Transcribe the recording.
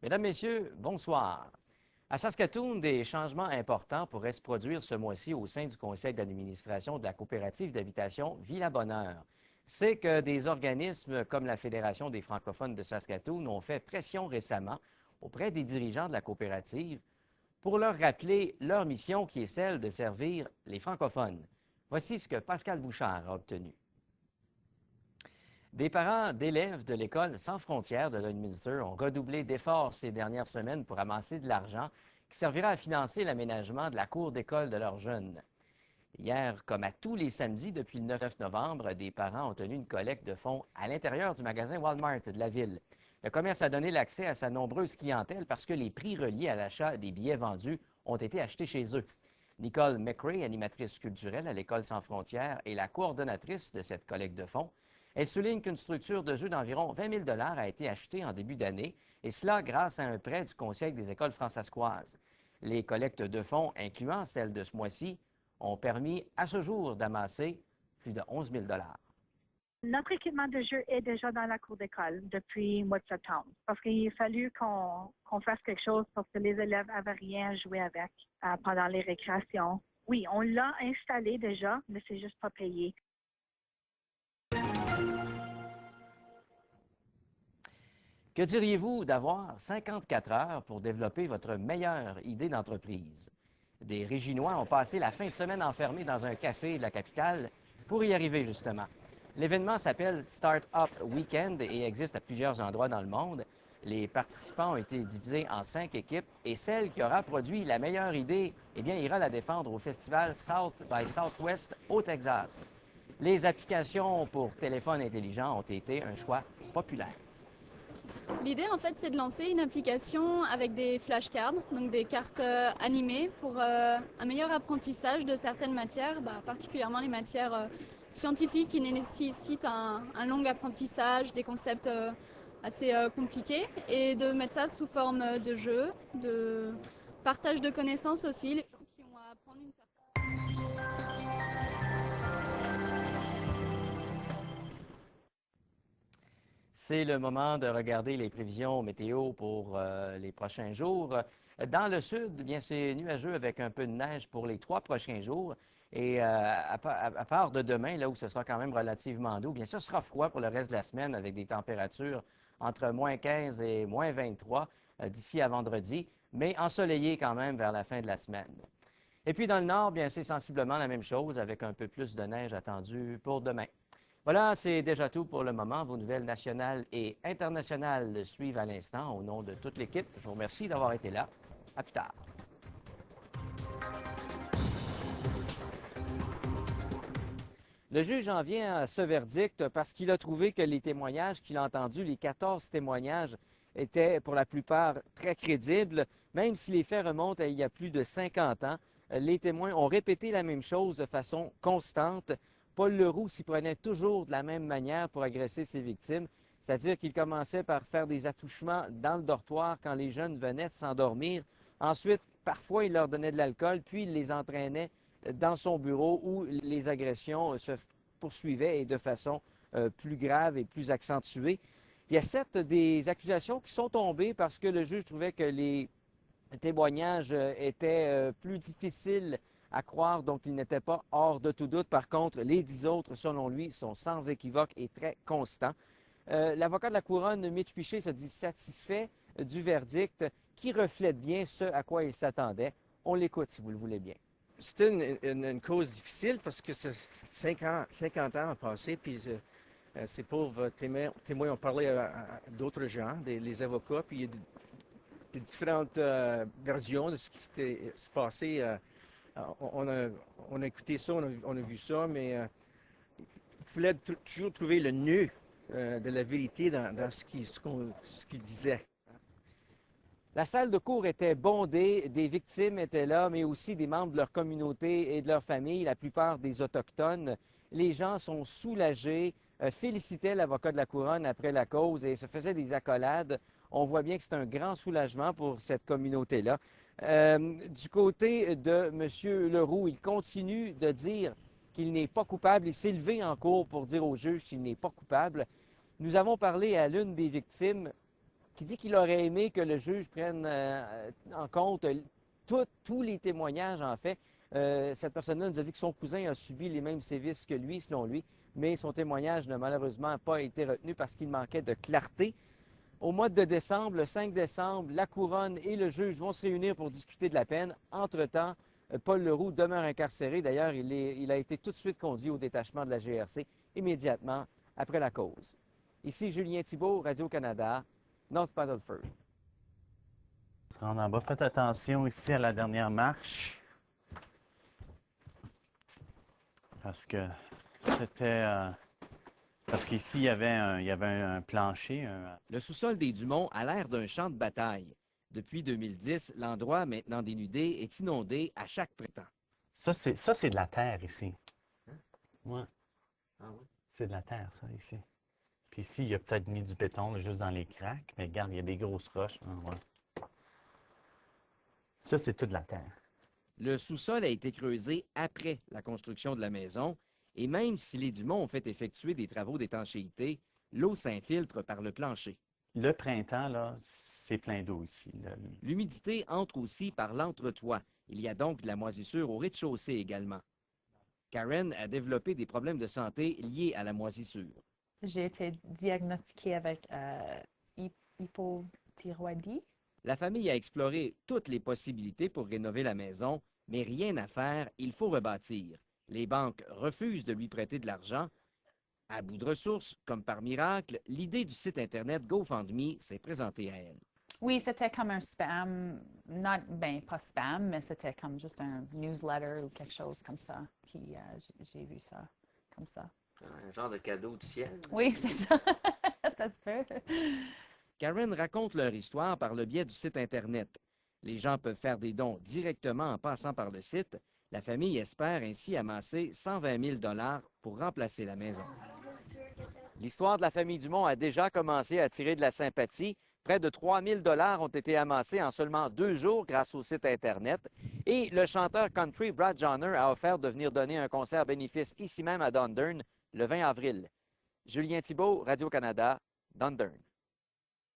Mesdames, Messieurs, bonsoir. À Saskatoon, des changements importants pourraient se produire ce mois-ci au sein du conseil d'administration de la coopérative d'habitation Villa Bonheur. C'est que des organismes comme la Fédération des francophones de Saskatoon ont fait pression récemment auprès des dirigeants de la coopérative pour leur rappeler leur mission qui est celle de servir les francophones. Voici ce que Pascal Bouchard a obtenu. Des parents d'élèves de l'École sans frontières de Lloydminster ont redoublé d'efforts ces dernières semaines pour amasser de l'argent qui servira à financer l'aménagement de la cour d'école de leurs jeunes. Hier, comme à tous les samedis depuis le 9 novembre, des parents ont tenu une collecte de fonds à l'intérieur du magasin Walmart de la ville. Le commerce a donné l'accès à sa nombreuse clientèle parce que les prix reliés à l'achat des billets vendus ont été achetés chez eux. Nicole McRae, animatrice culturelle à l'École sans frontières et la coordonnatrice de cette collecte de fonds, elle souligne qu'une structure de jeu d'environ 20 000 a été achetée en début d'année, et cela grâce à un prêt du Conseil des écoles francescoises. Les collectes de fonds, incluant celle de ce mois-ci, ont permis à ce jour d'amasser plus de 11 000 Notre équipement de jeu est déjà dans la cour d'école depuis le mois de septembre parce qu'il a fallu qu'on fasse quelque chose parce que les élèves n'avaient rien à jouer avec pendant les récréations. Oui, on l'a installé déjà, mais c'est juste pas payé. Que diriez-vous d'avoir 54 heures pour développer votre meilleure idée d'entreprise? Des Réginois ont passé la fin de semaine enfermés dans un café de la capitale pour y arriver, justement. L'événement s'appelle Start-up Weekend et existe à plusieurs endroits dans le monde. Les participants ont été divisés en 5 équipes et celle qui aura produit la meilleure idée, eh bien, ira la défendre au festival South by Southwest au Texas. Les applications pour téléphone intelligent ont été un choix populaire. L'idée, en fait, c'est de lancer une application avec des flashcards, donc des cartes animées pour un meilleur apprentissage de certaines matières, particulièrement les matières scientifiques qui nécessitent un long apprentissage, des concepts assez compliqués, et de mettre ça sous forme de jeu, de partage de connaissances aussi. Les gens qui ont à apprendre une certaine... C'est le moment de regarder les prévisions météo pour les prochains jours. Dans le sud, eh bien, c'est nuageux avec un peu de neige pour les 3 prochains jours. Et à part de demain, là où ce sera quand même relativement doux, bien sûr, ce sera froid pour le reste de la semaine avec des températures entre moins 15 et moins 23 d'ici à vendredi, mais ensoleillé quand même vers la fin de la semaine. Et puis dans le nord, bien, c'est sensiblement la même chose avec un peu plus de neige attendue pour demain. Voilà, c'est déjà tout pour le moment. Vos nouvelles nationales et internationales suivent à l'instant. Au nom de toute l'équipe, je vous remercie d'avoir été là. À plus tard. Le juge en vient à ce verdict parce qu'il a trouvé que les témoignages qu'il a entendus, les 14 témoignages, étaient pour la plupart très crédibles, même si les faits remontent à il y a plus de 50 ans. Les témoins ont répété la même chose de façon constante. Paul Leroux s'y prenait toujours de la même manière pour agresser ses victimes, c'est-à-dire qu'il commençait par faire des attouchements dans le dortoir quand les jeunes venaient de s'endormir. Ensuite, parfois, il leur donnait de l'alcool, puis il les entraînait dans son bureau où les agressions se poursuivaient et de façon plus grave et plus accentuée. Il y a certes des accusations qui sont tombées parce que le juge trouvait que les témoignages étaient plus difficiles à croire, donc il n'était pas hors de tout doute. Par contre, les 10 autres, selon lui, sont sans équivoque et très constants. L'avocat de la couronne, Mitch Piché, se dit satisfait du verdict qui reflète bien ce à quoi il s'attendait. On l'écoute, si vous le voulez bien. C'était une cause difficile parce que 50 ans ont passé, puis ces pauvres témoins ont parlé à d'autres gens, les avocats, puis il y a des différentes versions de ce qui s'était passé. On a écouté ça, on a vu ça, mais il fallait toujours trouver le nœud de la vérité dans ce qu'il disait. La salle de cours était bondée, des victimes étaient là, mais aussi des membres de leur communauté et de leur famille, la plupart des Autochtones. Les gens sont soulagés, félicitaient l'avocat de la couronne après la cause et se faisaient des accolades. On voit bien que c'est un grand soulagement pour cette communauté-là. Du côté de M. Leroux, il continue de dire qu'il n'est pas coupable. Il s'est levé en cours pour dire au juge qu'il n'est pas coupable. Nous avons parlé à l'une des victimes qui dit qu'il aurait aimé que le juge prenne en compte tous les témoignages, en fait. Cette personne-là nous a dit que son cousin a subi les mêmes sévices que lui, selon lui, mais son témoignage n'a malheureusement pas été retenu parce qu'il manquait de clarté. Au mois de décembre, le 5 décembre, la couronne et le juge vont se réunir pour discuter de la peine. Entre-temps, Paul Leroux demeure incarcéré. D'ailleurs, il a été tout de suite conduit au détachement de la GRC immédiatement après la cause. Ici Julien Thibault, Radio-Canada, North Battleford. En bas, faites attention ici à la dernière marche. Parce que c'était... parce qu'ici, il y avait un plancher. Le sous-sol des Dumont a l'air d'un champ de bataille. Depuis 2010, l'endroit, maintenant dénudé, est inondé à chaque printemps. Ça, c'est de la terre ici. Ouais. Ah oui? C'est de la terre, ça, ici. Puis ici, il a peut-être mis du béton là, juste dans les craques. Mais regarde, il y a des grosses roches. Ah, ouais. Ça, c'est toute la terre. Le sous-sol a été creusé après la construction de la maison. Et même si les Dumont ont fait effectuer des travaux d'étanchéité, l'eau s'infiltre par le plancher. Le printemps, là, c'est plein d'eau ici. Là. L'humidité entre aussi par l'entretoit. Il y a donc de la moisissure au rez-de-chaussée également. Karen a développé des problèmes de santé liés à la moisissure. J'ai été diagnostiquée avec hypothyroïdie. La famille a exploré toutes les possibilités pour rénover la maison, mais rien à faire, il faut rebâtir. Les banques refusent de lui prêter de l'argent. À bout de ressources, comme par miracle, l'idée du site Internet GoFundMe s'est présentée à elle. Oui, c'était comme un spam, pas spam, mais c'était comme juste un newsletter ou quelque chose comme ça. Puis j'ai vu ça comme ça. Un genre de cadeau du ciel. Oui, c'est ça. Ça se peut. Karen raconte leur histoire par le biais du site Internet. Les gens peuvent faire des dons directement en passant par le site. La famille espère ainsi amasser 120 000 $ pour remplacer la maison. L'histoire de la famille Dumont a déjà commencé à attirer de la sympathie. Près de 3 000 $ ont été amassés en seulement 2 jours grâce au site Internet. Et le chanteur country Brad Joyner a offert de venir donner un concert bénéfice ici même à Dundurn le 20 avril. Julien Thibault, Radio-Canada, Dundurn.